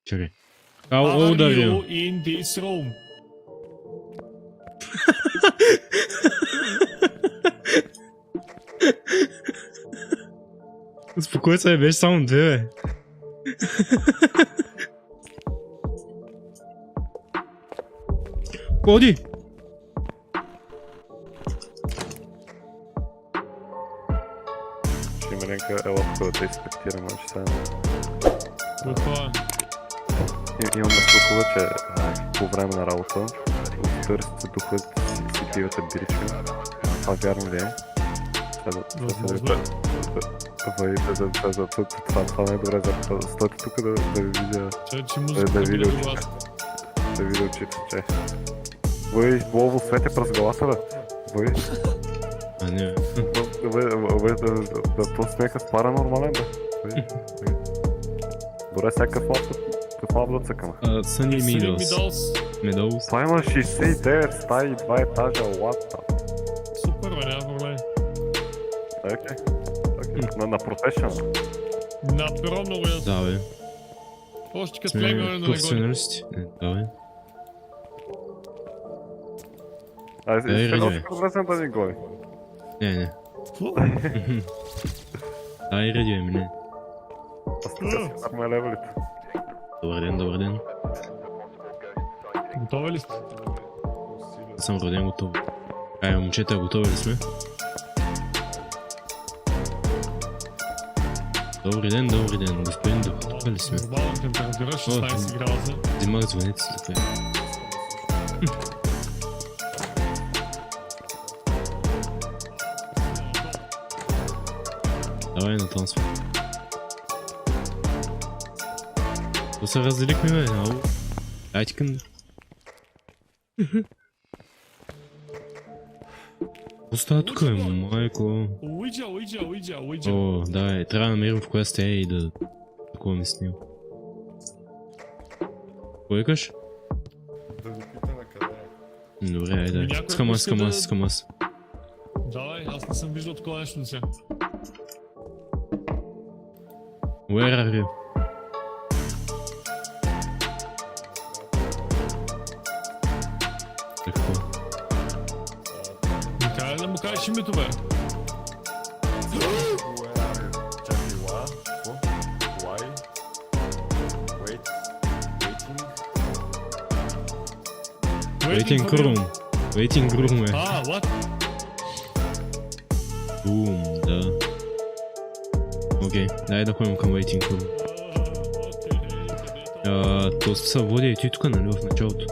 Čekaj. Kao Are udario. you in this room? Успокой се, беше само две, бе. Ходи! Ще има някаква елапка да те инспектираме, че сега... Какво е? Имаме слухове, че по време на работа търсите духът си пивате биричка. Това вярно ли е? Това не е добре, стойте тук да ви видя... Че музиката видя бъде очите. гласна. Да видя очите, че... Вой, Волво свете през гласа, бе! Вой, А, не. да то смеха с паранормален, бе! Добре, сега какво да цъкаме? Sunny Sunny Meadows. Meadows. Това има 69 стаи и 2 етажа, what the... Супер, бе, няма проблем. Окей. На професионал. Направо много ясно. Да, бе. Още като Сме племе, но не гони. професионалисти. Да, бе. Ще добре съм да ни гони. Не. Какво? Ай, ради, не. Аз тук си върхме левелите. Добър ден. Готови ли сте? Аз съм роден готов. Ай, момчета, готови ли сме? Добри ден, господин Дух, готови ли сме? Нормална температура, 16 градуса. Взимах звънете си, така. Давай на трансфер. То се разделихме, бе, ау. Дайте към... Какво става тук, бе, майко? Уиджа. О, да, трябва да намерим в коя стая и да... Такова ми с него. Какво викаш? Да ви пита на къде е. Добре, айде. Някой Искам аз. Давай, аз не съм виждал такова нещо сега. Where are you? Какво? Никай да му кажеш името, бе. Waiting room. Waiting room, е. What? Бум, да. Окей, дай да ходим към waiting room. То се води и ти тук, нали, в началото?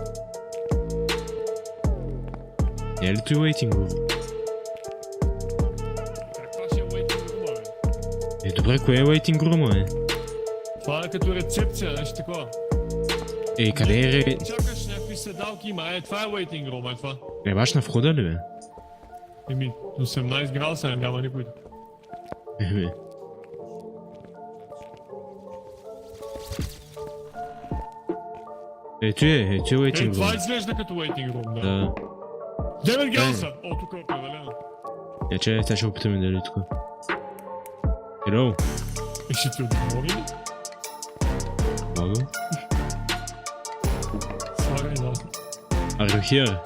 Не е ли той waiting room? Това ще е waiting room, бе. Добре, кое е waiting room, бе? Това е като рецепция, нещо такова. Къде е Чакаш някакви седалки има, това е waiting room, това. баш на входа ли, бе? 18 градуса няма никой. Бе. Ето е waiting Това room. изглежда като waiting room, да. Да. 9 градуса! О, тук е определено. Тя ще опитаме дали тук. Hello? Ще ти отговори ли? Мога? Слагай, да. Are you here?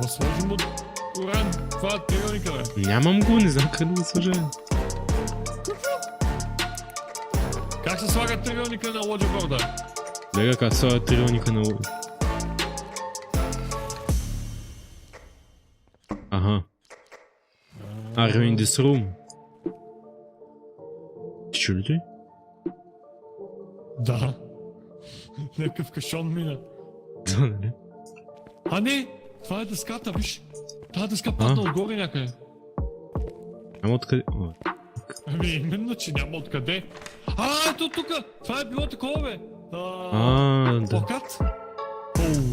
Да сложим от уран. Това е триъгълника, бе. Нямам го, не знам как да го сложа. Как се слага триъгълника на лоджаборда? Лега, как слага триъгълника на... Аха. Are you in this room? Ти чу ли той? Да. Някакъв кашон мина. Да, нали? А не! Това е дъската, виж. Тази дъска падна отгоре някъде. Няма откъде... Именно, че няма откъде. Ето тука! Това е било такова, бе. Да. Плакат?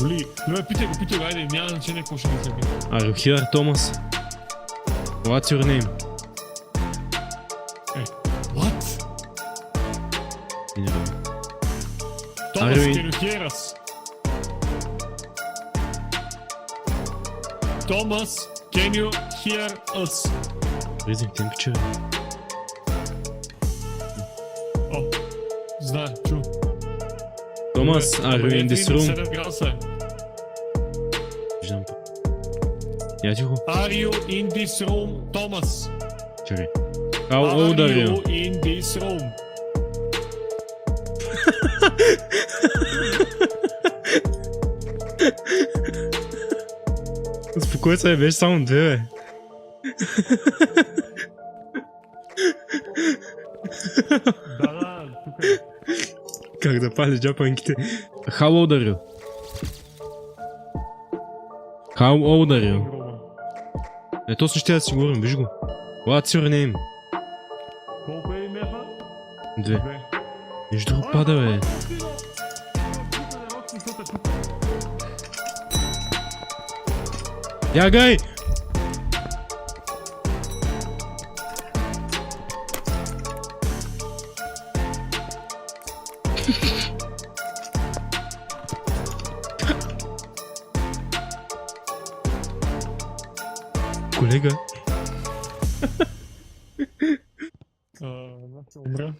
Оли! Ле, питай го, айде, няма значение какво ще ми се бие. Are you here, Thomas? What's your name? What? Не знам. Томас, Are you- can you hear us? Thomas, can you hear us? Freezing temperature. О, Знае, чу. Томас, are you in this room? 7 градуса е. Виждам. Я тихо. Are you in this room, Томас? Чакай. How old are you? in this room? Успокой се, беше само две, бе. Да, тук е. Как да пали джапанките. How old are you? How old are you? Точно ще да си говорим, виж го. What's your name? Колко е името? Две. Виж друго пада, бе. Бягай! Колега? Ще умра.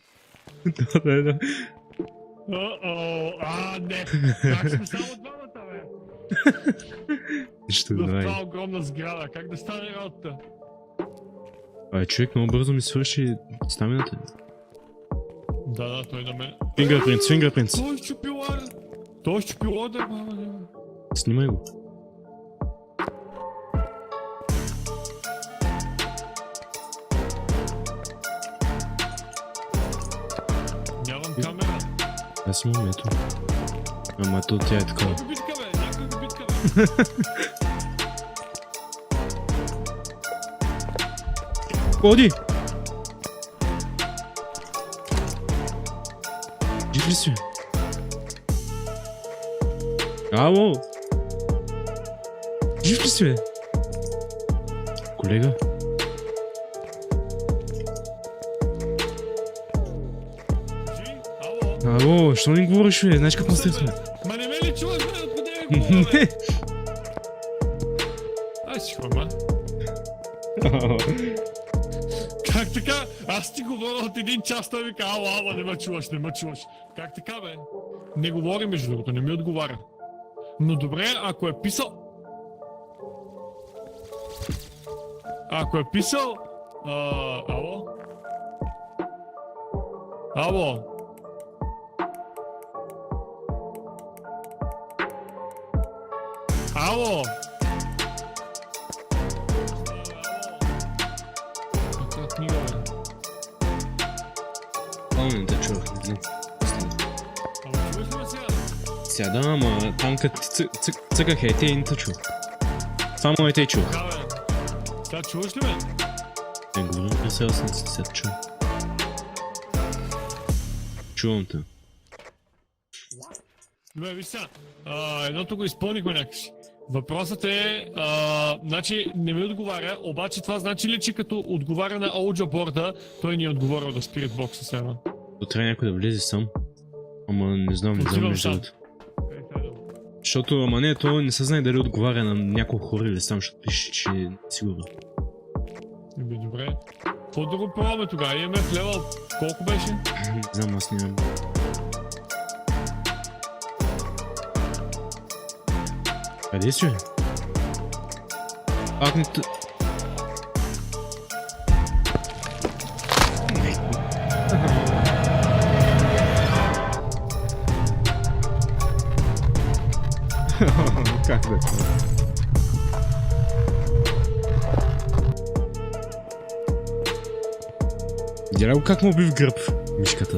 Да. Не! Как сме само двамата, бе? Нищо, В давай. това огромна сграда, как да стане работата? Ай, човек много бързо ми свърши стамината. Да, той на мен. Fingerprints. Той щупил лада. Той щупил лада, мама. Снимай го. Нямам камера. Аз имам ето. Ама то тя е такова. Някой битка, бе, някой битка, бе. Ходи! Жив ли си? Ало! Жив ли си, бе? Колега? Кажи, ало. Ало, що не говориш, бе? Знаеш какво сте сме? Ма не ме ли чуваш, бе, откъде е говоря, бе? Не! Ай си хвама. Как така? Аз ти говоря от един час, той вика, ала, не ме чуваш, не ме чуваш. Как така, бе? Не говори, между другото, не ми отговаря. Но добре, ако е писал... Ако е писал... Ало? Ало? Ало? Каква книга, бе? Не те чувах, не. Ама чуваш ли ме сега? Сяда, ама там като цъках ете и не те чух. Само ете и чух. Така, бе. Сега чуваш ли ме? Не говорим, пресел съм се, сега чу. Чувам те. Добре, виж сега. Едното го изпълнихме някакси. Въпросът е, значи не ми отговаря, обаче това значи ли, че като отговаря на Олджа борда, той ни е отговорил да спирит бокса сега? То трябва някой да влезе сам. Ама не знам Отивам между сам. другото. Защото, ама не, то не се знае дали отговаря на няколко хора или сам, защото пише, че не е сигурно. Добре. Какво друго пробваме тогава? Имаме в левел. Колко беше? Не знам, аз нямам. Къде си, бе? Пак не тъ... Как да? Видя ли го как му уби в гръб мишката?